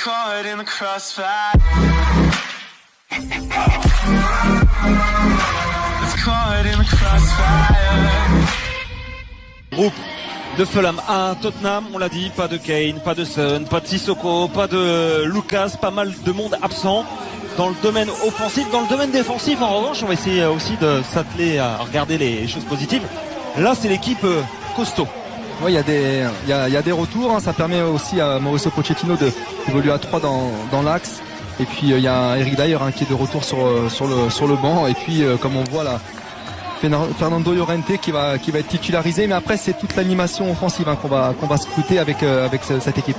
caught in the crossfire. It's caught in the crossfire. Groupe de Fulham à Tottenham, on l'a dit, pas de Kane, pas de Son, pas de Sissoko, pas de Lucas, pas mal de monde absent dans le domaine offensif. Dans le domaine défensif, en revanche, on va essayer aussi de s'atteler à regarder les choses positives. Là, c'est l'équipe costaud. Oui, il y a des retours, hein. Ça permet aussi à Mauricio Pochettino d'évoluer à 3 dans l'axe. Et puis il y a Eric Dyer, hein, qui est de retour sur le banc. Et puis comme on voit là, Fernando Llorente qui va être titularisé. Mais après c'est toute l'animation offensive, hein, qu'on va scruter avec cette équipe.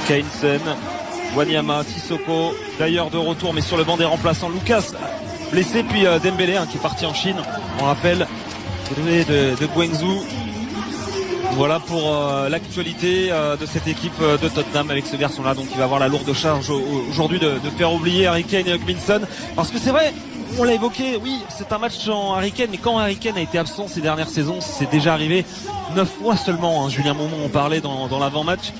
Kane, Son, Wanyama, Sissoko, d'ailleurs de retour mais sur le banc des remplaçants. Lucas blessé, puis Dembélé, hein, qui est parti en Chine, on rappelle, de Guangzhou. Voilà pour l'actualité de cette équipe de Tottenham avec ce garçon-là. Donc il va avoir la lourde charge aujourd'hui de faire oublier Harry Kane et Hugminson. Parce que c'est vrai, on l'a évoqué, oui, c'est un match sans Harry Kane, mais quand Harry Kane a été absent ces dernières saisons, c'est déjà arrivé 9 fois seulement, hein. Julien Momon en parlait dans l'avant-match.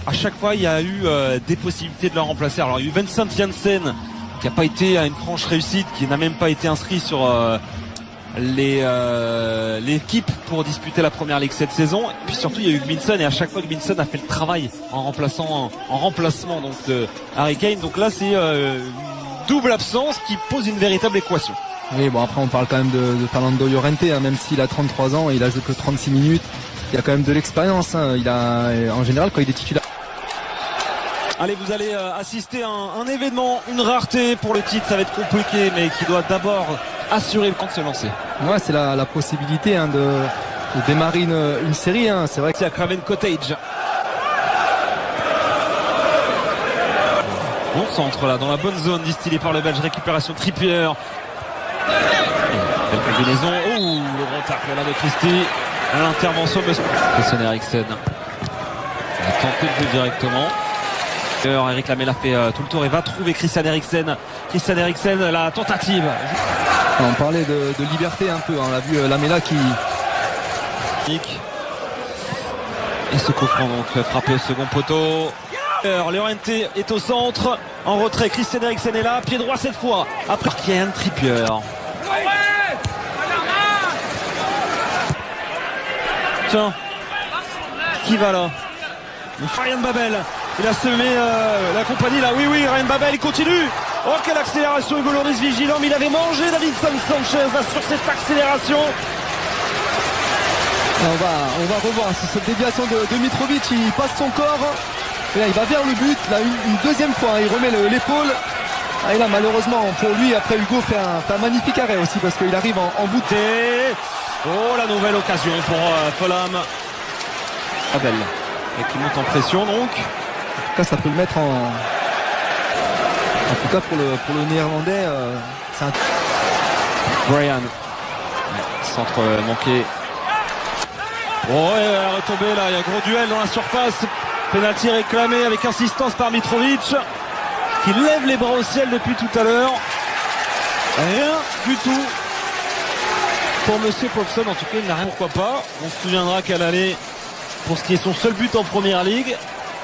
À chaque fois, il y a eu des possibilités de le remplacer. Alors il y a eu Vincent Janssen qui n'a pas été à une franche réussite, qui n'a même pas été inscrit sur l'équipe pour disputer la première ligue cette saison. Et puis surtout il y a eu Hugminson, et à chaque fois Hugminson a fait le travail en remplacement donc de Harry Kane. Donc là c'est double absence qui pose une véritable équation. Oui, bon, après on parle quand même de Fernando Llorente, hein, même s'il a 33 ans, il a joué que 36 minutes. Il y a quand même de l'expérience, hein. Il a, en général, quand il est titulaire. Allez, vous allez assister à un événement, une rareté pour le titre, ça va être compliqué, mais qui doit d'abord assurer le camp de se lancer. Ouais, c'est la possibilité, hein, de démarrer une série, hein. C'est vrai que c'est à Craven Cottage. Bon centre là, dans la bonne zone, distillé par le Belge, récupération Trippier. Belle combinaison. Oh, le gros tacle là de Christie. L'intervention de Christian Eriksen. Il a tenté le but directement. Eric Lamela fait tout le tour et va trouver Christian Eriksen. Christian Eriksen, la tentative. On parlait de liberté un peu, hein. On a vu Lamela qui... Et ce coup franc donc frappé au second poteau. Llorente est au centre, en retrait, Christian Eriksen est là, pied droit cette fois, après Kieran Trippier. Tiens, qui va là? Ryan Babel, il a semé la compagnie là, oui, Ryan Babel, il continue. Oh, quelle accélération, Hugo Lloris vigilant, mais il avait mangé Davinson Sanchez là, sur cette accélération. On va revoir, c'est cette déviation de Mitrovic, il passe son corps. Et là, il va vers le but, là, une deuxième fois, hein, il remet l'épaule. Et là, malheureusement, pour lui, après Hugo fait un magnifique arrêt aussi, parce qu'il arrive en bout de... Oh, la nouvelle occasion pour Fulham. Abel, et qui monte en pression, donc. En tout cas, ça peut le mettre en tout cas, pour le néerlandais, c'est un... Brian. Centre manqué. Oh, et retombé, là, il y a gros duel dans la surface. Penalty réclamé avec insistance par Mitrovic, qui lève les bras au ciel depuis tout à l'heure. Rien du tout pour Monsieur Popson, en tout cas il n'a rien. Pourquoi pas. On se souviendra qu'à l'aller, pour ce qui est son seul but en première ligue,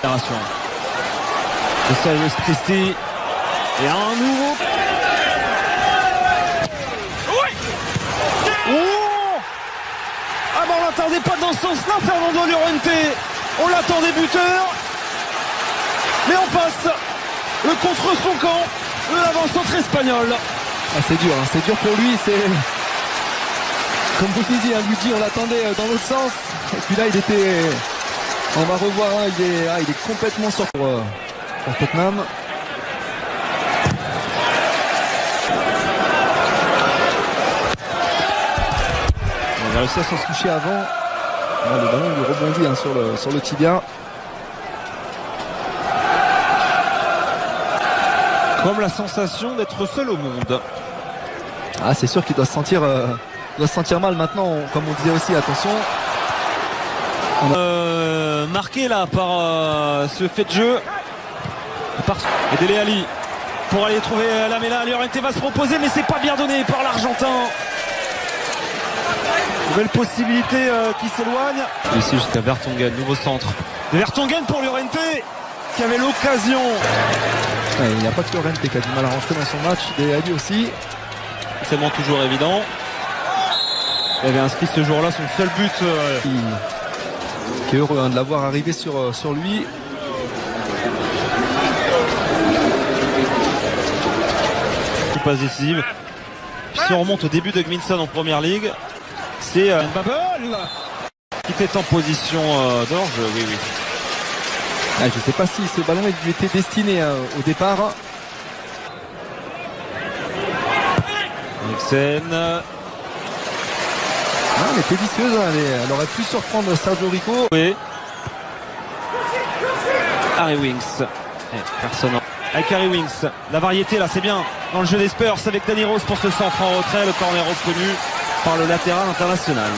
c'est Cyrus Christie et un nouveau. Oh, ah ben on l'attendait pas dans ce sens-là, Fernando Llorente. On l'attendait buteur, mais en face, le contre son camp, l'avant-centre espagnol. Ah, c'est dur pour lui, c'est... Comme vous le disiez, Luigi, on l'attendait dans l'autre sens. Et puis là, il était... On va revoir, hein, il est complètement sur pour Tottenham. On a réussi à s'en se coucher avant. Là, le ballon lui rebondit, hein, sur le tibia. Comme la sensation d'être seul au monde. Ah, c'est sûr qu'il doit se sentir mal maintenant. Comme on disait aussi, attention. Marqué là par ce fait de jeu. Et Dele Alli pour aller trouver Lamela. Llorente va se proposer, mais c'est pas bien donné par l'Argentin. Nouvelle possibilité qui s'éloigne. Ici jusqu'à Vertonghen, nouveau centre. Vertonghen pour Llorente qui avait l'occasion. Ouais, il n'y a pas que Llorente qui a du mal à rentrer dans son match, Dele Alli aussi. C'est bon, toujours évident. Il avait inscrit ce jour-là son seul but. Qui est heureux de l'avoir arrivé sur lui. Passe décisive. Puis si on remonte au début de Gminson en première ligue, c'est Babel qui était en position d'orge. Oui. Je ne sais pas si ce ballon lui était destiné au départ. Eriksen. Elle était vicieuse, elle aurait pu surprendre Sergio Rico. Oui. Harry Winks. Personne. Avec Harry Winks. La variété là, c'est bien. Dans le jeu des Spurs avec Danny Rose pour ce centre en retrait. Le corner obtenu par le latéral international.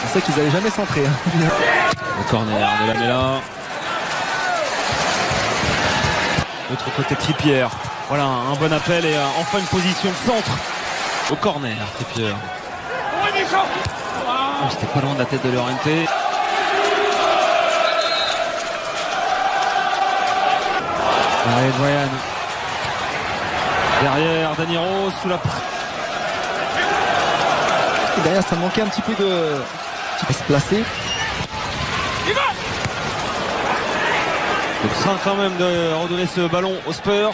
On sait qu'ils n'allaient jamais centrer. Le corner de Lamela. L'autre côté Trippier. Voilà un bon appel et enfin une position de centre au corner. Trippier. Oh, c'était pas loin de la tête de Llorente. Allez, Brian. Derrière, Danny Rose sous la... Et derrière, ça manquait un petit peu de... se placer. Le train quand même de redonner ce ballon aux Spurs.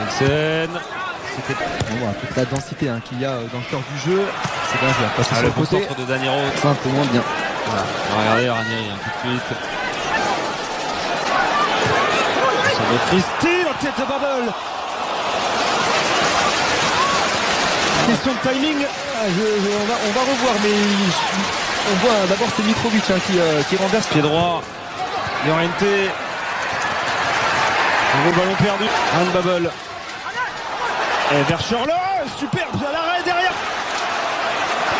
Eriksen. On voit toute la densité qu'il y a dans le cœur du jeu. C'est bien, je vais passer sur le le côté. centre de Danny Rose. C'est un peu moins bien. Voilà. Regardez Ranieri tout de suite. Sur de Christie, la tête de Babel. Question de timing. On va revoir, mais on voit d'abord c'est Mitrovic qui renverse. Pied droit. Llorente. Nouveau ballon perdu. Anne Babel. Et vers Schürrle. Superbe à l'arrêt derrière.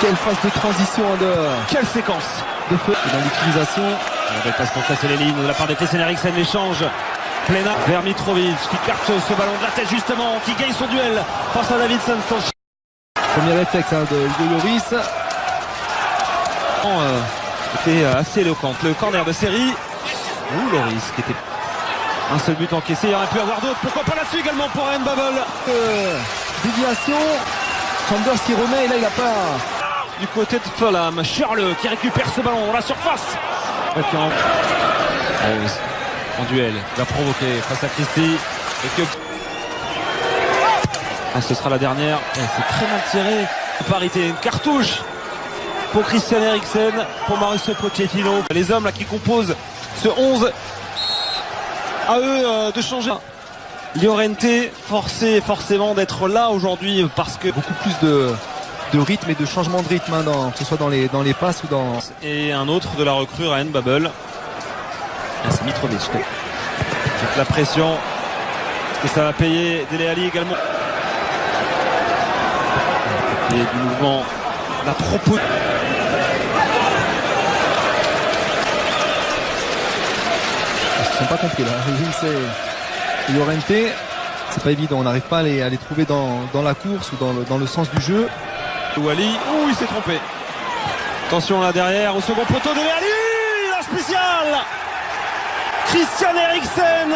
Quelle phase de transition Quelle séquence de feu dans l'utilisation. Belle passe pour casser les lignes de la part de Christian Eriksen. L'échange. Plena vers Mitrovic qui carte ce ballon de la tête justement, qui gagne son duel face à Davinson Sanchez. Premier réflexe de Hugo Lloris. Était assez éloquente. Le corner de série. Lloris qui était un seul but encaissé. Il aurait pu avoir d'autres. Pourquoi pas là-dessus également pour Ryan Babel. Déviation. Chambers qui remet et là il n'a pas. Du côté de Fulham, Schürrle qui récupère ce ballon dans la surface. En duel, il va provoquer face à Christie. Et que... ce sera la dernière. C'est très mal tiré. Parité, une cartouche pour Christian Eriksen, pour Mauricio Pochettino. Les hommes là qui composent ce 11, à eux de changer. Llorente forcé forcément d'être là aujourd'hui parce que beaucoup plus de rythme et de changement de rythme que ce soit dans les passes ou dans... Et un autre de la recrue, Ryan Babel. C'est Mitrovic. Avec la pression. Est-ce que ça va payer Dele Alli également? Et du mouvement. La propos. Ils ne sont pas compris là. C'est Llorente. C'est pas évident. On n'arrive pas à les trouver dans la course ou dans le sens du jeu. Wally, il s'est trompé. Attention là derrière, au second poteau, Dele Alli, la spéciale. Christian Eriksen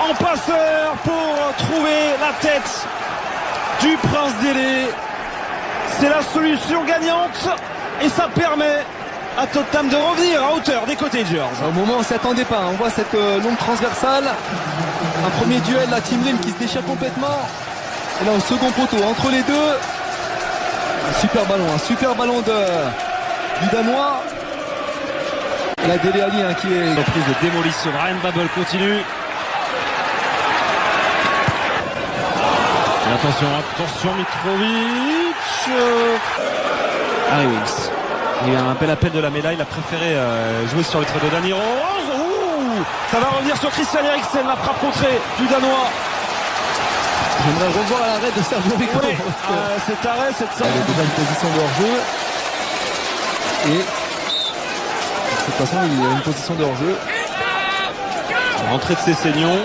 en passeur pour trouver la tête du Prince Dele. C'est la solution gagnante et ça permet à Tottenham de revenir à hauteur des cottagers. Au moment où on s'y attendait pas, on voit cette longue transversale. Un premier duel, la Team Lim qui se déchire complètement. Et là au second poteau, entre les deux. Un super ballon du Danois. Et la Dele Alli qui est... Reprise de démolition, Ryan Babel continue. Et attention Mitrovic. Harry Winks. Il y a un bel appel de Lamela, il a préféré jouer sur le trait de Danny Rose. Ça va revenir sur Christian Eriksen, la frappe contrée du Danois. J'aimerais revoir l'arrêt de Sergio Rico. Oui, cet arrêt, cette sorte. Il y a déjà une position de hors-jeu. Et de toute façon, il y a une position de hors-jeu. Rentrée de Cessignon.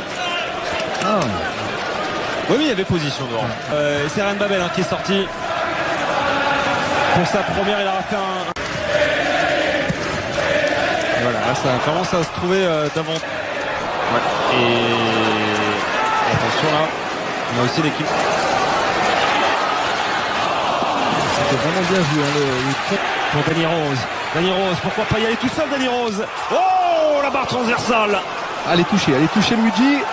Oui, il y avait position de hors-jeu. C'est Ryan Babel qui est sorti. Pour sa première, il aura fait Là, ça commence à se trouver d'avant. Ouais. Et attention là, on a aussi l'équipe. C'était vraiment bien joué, hein, le Pour Danny Rose. Danny Rose, pourquoi pas y aller tout seul, Danny Rose? Oh, la barre transversale. Allez toucher Luigi.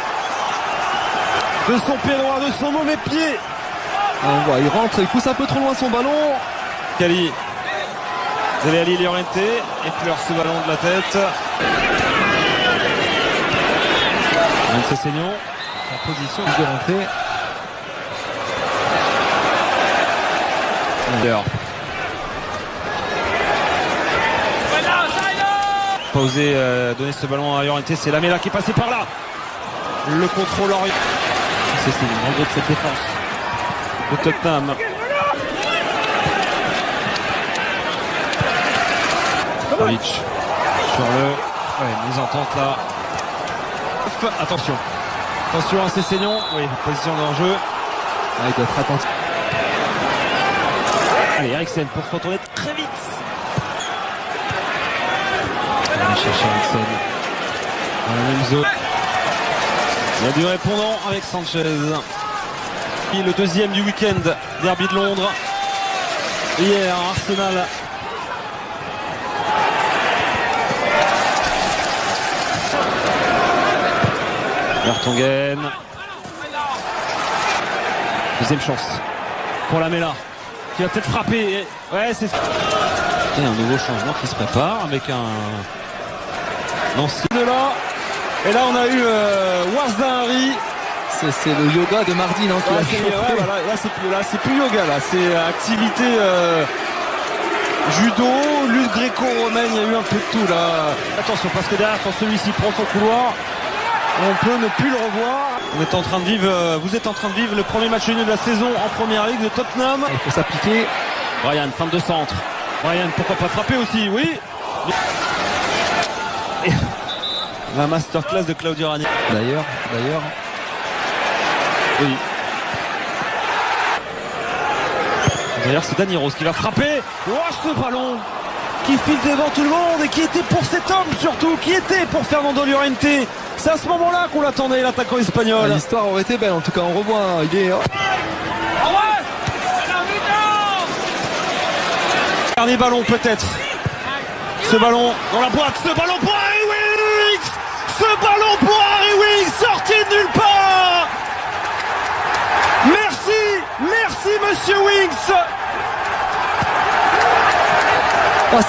De son pied droit, de son mauvais pied. On voit, il rentre, il pousse un peu trop loin son ballon. Cali. Dele Alli Llorente effleure ce ballon de la tête. Vince Seignon en position De rentrer. Pas osé donner ce ballon à Llorente, c'est Lamela qui est passé par là. Le contrôle orienté. C'est le malgré de cette défense de Tottenham. Kovic sur le mésentente là. Attention à Cessignon. Oui, position de hors-jeu. Ah, il doit être attentif. Allez, Eriksen pour se retourner très vite. On va aller chercher Eriksen dans la même zone. Il y a du répondant avec Sanchez. Et le deuxième du week-end, derby de Londres. Hier, Arsenal. Vertonghen. Deuxième chance pour Lamela qui va peut-être frapper. Ouais, c'est et un nouveau changement qui se prépare avec un ancien de là. Et là on a eu Warzahari. C'est le yoga de mardi, non, qui a chauffé. Voilà, là c'est plus yoga, là c'est activité judo, lutte gréco-romaine, il y a eu un peu de tout là. Attention parce que derrière quand celui-ci prend son couloir, on peut ne plus le revoir. Vous êtes en train de vivre le premier match nul de la saison en première ligue de Tottenham. Il faut s'appliquer. Brian, fin de centre. Brian, pourquoi pas frapper aussi, oui. Et la masterclass de Claudio Ranieri. D'ailleurs. Oui. D'ailleurs, c'est Danny Rose qui va frapper. Oh, ce ballon qui file devant tout le monde et qui était pour cet homme surtout, qui était pour Fernando Llorente. C'est à ce moment-là qu'on l'attendait, l'attaquant espagnol. L'histoire aurait été belle, en tout cas on revoit, il est... Dernier ballon peut-être. Ce ballon dans la boîte, ce ballon pour Harry Winks. Ce ballon pour Harry Winks, sorti de nulle part. Merci monsieur Winks. Ah,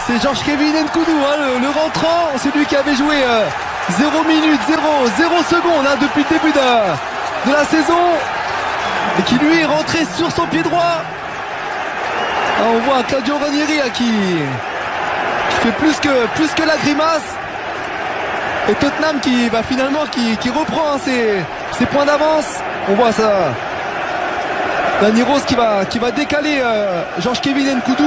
c'est Georges Kevin Nkoudou, hein, le rentrant, celui qui avait joué 0 minutes, 0 secondes hein, depuis le début de la saison et qui lui est rentré sur son pied droit. Ah, on voit un Claudio Ranieri hein, qui fait plus que la grimace et Tottenham qui va finalement qui reprend hein, ses points d'avance. On voit ça. Danny Rose qui va décaler Georges Kevin Nkoudou.